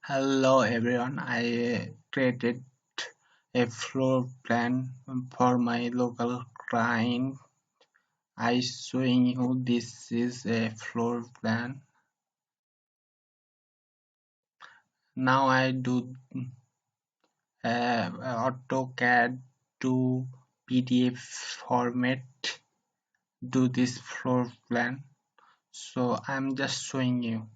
Hello everyone, I created a floor plan for my local client. I showing you this is a floor plan. Now I do Autocad to PDF format do this floor plan. So I'm just showing you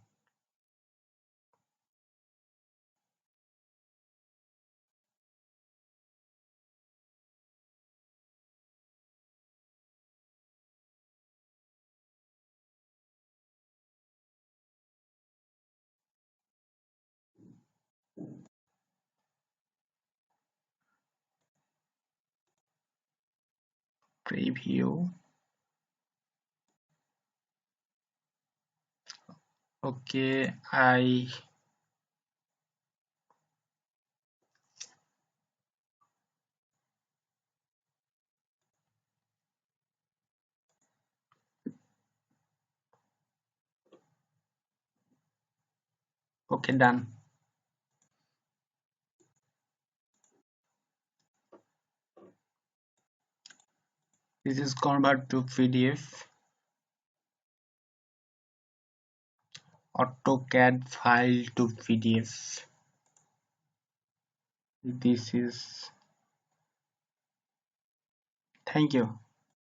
preview. Okay, I okay done. This is convert to PDF. AutoCAD file to PDF. This is thank you.